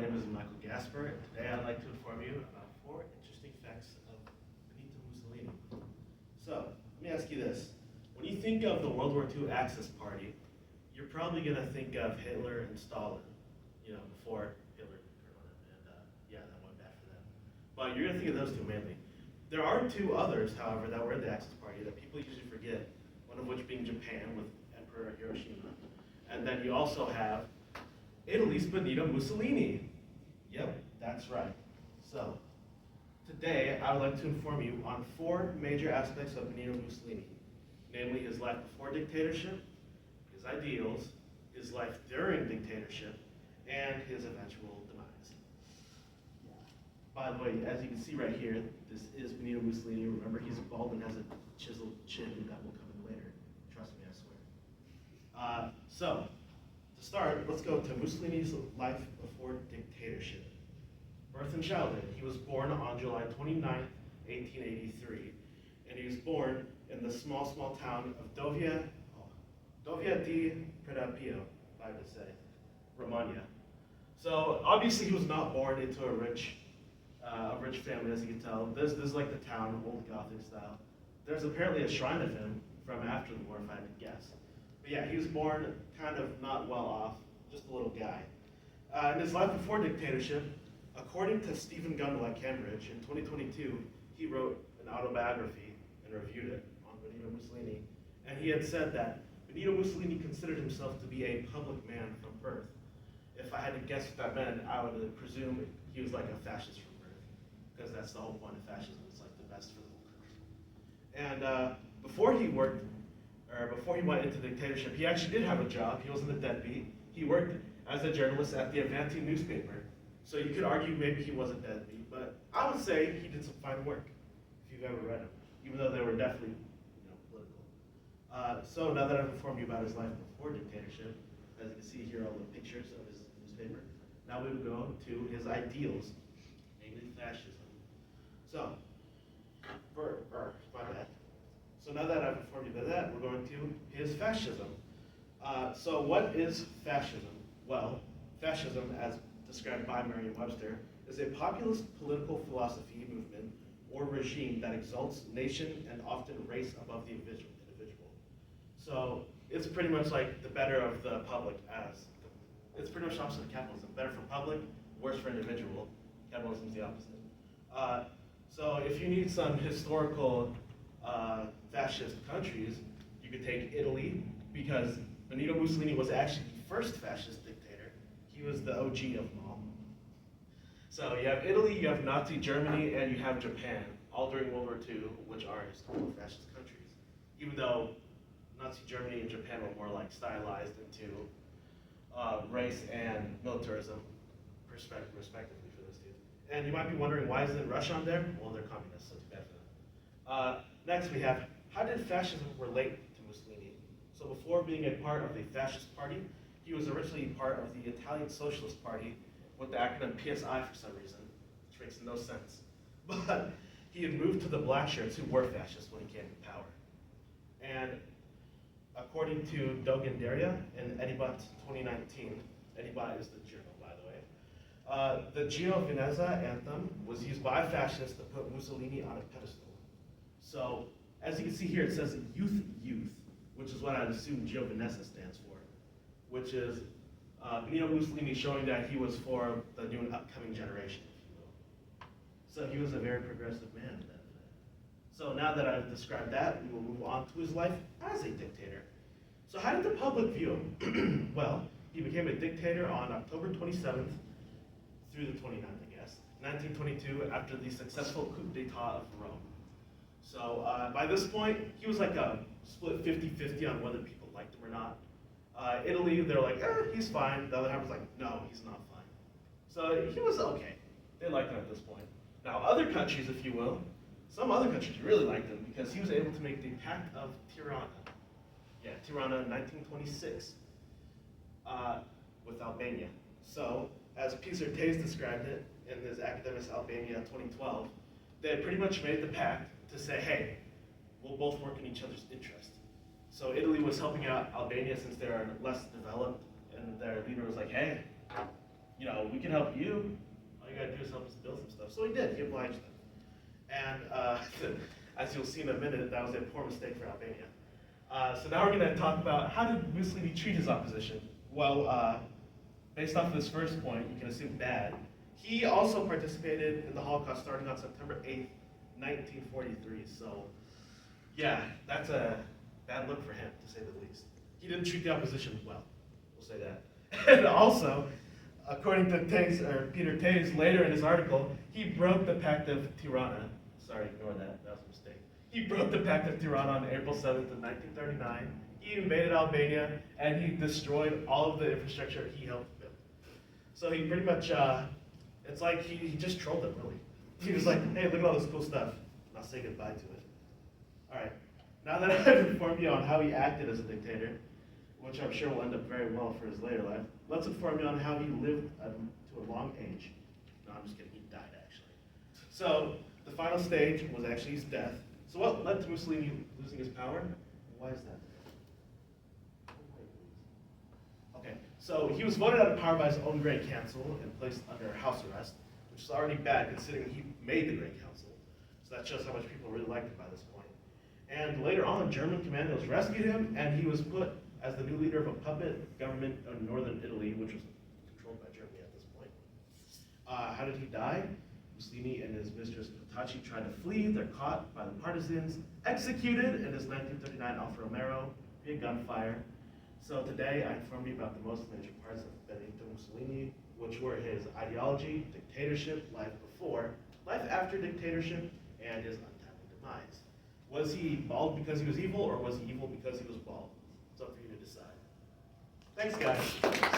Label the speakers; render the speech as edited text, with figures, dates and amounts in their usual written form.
Speaker 1: name is Michael Gasper, and today I'd like to inform you about 4 interesting facts of Benito Mussolini. So, let me ask you this. When you think of the World War II Axis Party, you're probably going to think of Hitler and Stalin, before Hitler and that went bad for them. But you're going to think of those two mainly. There are 2 others, however, that were in the Axis Party that people usually forget, one of which being Japan with Emperor Hiroshima. And then you also have Italy's Benito Mussolini. Yep, that's right. So, today I would like to inform you on 4 major aspects of Benito Mussolini, namely his life before dictatorship, his ideals, his life during dictatorship, and his eventual demise. By the way, as you can see right here, this is Benito Mussolini. Remember, he's bald and has a chiseled chin that will come in later. Trust me, I swear. So, to start, let's go to Mussolini's life before dictatorship. Birth and childhood. He was born on July 29, 1883, and he was born in the small town of Dovia di Predapio, I would say, Romagna. So obviously he was not born into a rich family, as you can tell. This is like the town, old Gothic style. There's apparently a shrine of him from after the war, if I had to guess. But yeah, he was born kind of not well off, just a little guy. In his life before dictatorship, according to Stephen Gundel at Cambridge, in 2022, he wrote an autobiography and reviewed it on Benito Mussolini. And he had said that Benito Mussolini considered himself to be a public man from birth. If I had to guess what that meant, I would presume he was like a fascist from birth, because that's the whole point of fascism. It's like the best for the whole country. And before he went into dictatorship, he actually did have a job. He wasn't a deadbeat. He worked as a journalist at the Avanti newspaper. So you could argue maybe he was a deadbeat, but I would say he did some fine work, if you've ever read them, even though they were definitely political. So now that I've informed you about his life before dictatorship, as you can see here, all the pictures of his newspaper, now we will go to his ideals, namely fascism. So, my bad. So now that I've informed you about that, we're going to his fascism. So what is fascism? Well, fascism, as described by Merriam-Webster, is a populist political philosophy, movement, or regime that exalts nation and often race above the individual. So it's pretty much like the better of the public it's pretty much opposite of capitalism. Better for public, worse for individual. Capitalism is the opposite. So if you need some historical fascist countries, you could take Italy, because Benito Mussolini was actually the first fascist dictator. He was the OG of them all. So you have Italy, you have Nazi Germany, and you have Japan, all during World War II, which are historical fascist countries. Even though Nazi Germany and Japan were more like stylized into race and militarism, respectively for those two. And you might be wondering, why isn't Russia on there? Well, they're communists, so too bad for them. Next we have, how did fascism relate to Mussolini? So before being a part of the fascist party, he was originally part of the Italian Socialist Party with the acronym PSI for some reason, which makes no sense. But he had moved to the black shirts, who were fascists when he came to power. And according to Dogan Daria in Edibot 2019, Edibot is the journal, by the way, the Gio Veneza anthem was used by fascists to put Mussolini on a pedestal. So, as you can see here, it says youth, which is what I'd assume Gio Veneza stands for, which is Benito Mussolini showing that he was for the new and upcoming generation, if you will. So he was a very progressive man. So now that I've described that, we will move on to his life as a dictator. So how did the public view him? Well, he became a dictator on October 27th through the 29th, I guess, 1922, after the successful coup d'etat of Rome. So by this point, he was like a split 50-50 on whether people liked him or not. Italy, they're like, he's fine. The other half was like, no, he's not fine. So he was okay. They liked him at this point. Now, other countries, if you will, some other countries really liked him because he was able to make the Pact of Tirana. Yeah, Tirana in 1926 with Albania. So, as Peter Tays described it in his Academics Albania 2012, they had pretty much made the pact to say, hey, we'll both work in each other's interest. So Italy was helping out Albania since they are less developed, and their leader was like, hey, we can help you. All you gotta do is help us build some stuff. So he did. He obliged them. And as you'll see in a minute, that was a poor mistake for Albania. So now we're going to talk about how did Mussolini treat his opposition. Well, based off of this first point, you can assume bad. He also participated in the Holocaust starting on September 8th, 1943. So, yeah, that's a bad look for him, to say the least. He didn't treat the opposition well. We'll say that. And also, according to Peter Tays later in his article, he broke the Pact of Tirana. Sorry, ignore that. That was a mistake. He broke the Pact of Tirana on April 7th of 1939. He invaded Albania, and he destroyed all of the infrastructure he helped build. So he pretty much, it's like he just trolled them, really. He was like, hey, look at all this cool stuff. And I'll say goodbye to it. All right. Now that I've informed you on how he acted as a dictator, which I'm sure will end up very well for his later life, let's inform you on how he lived to a long age. No, I'm just kidding. He died, actually. So the final stage was actually his death. So what led to Mussolini losing his power? Why is that? Okay, so he was voted out of power by his own Great Council and placed under house arrest, which is already bad considering he made the Great Council. So that shows how much people really liked him by this point. And later on, German commandos rescued him, and he was put as the new leader of a puppet government of northern Italy, which was controlled by Germany at this point. How did he die? Mussolini and his mistress Petacci tried to flee. They're caught by the partisans, executed in his 1939 Alfa Romero via gunfire. So today I informed you about the most major parts of Bendido Mussolini, which were his ideology, dictatorship, life before, life after dictatorship, and his untimely demise. Was he bald because he was evil, or was he evil because he was bald? It's up for you to decide. Thanks, guys.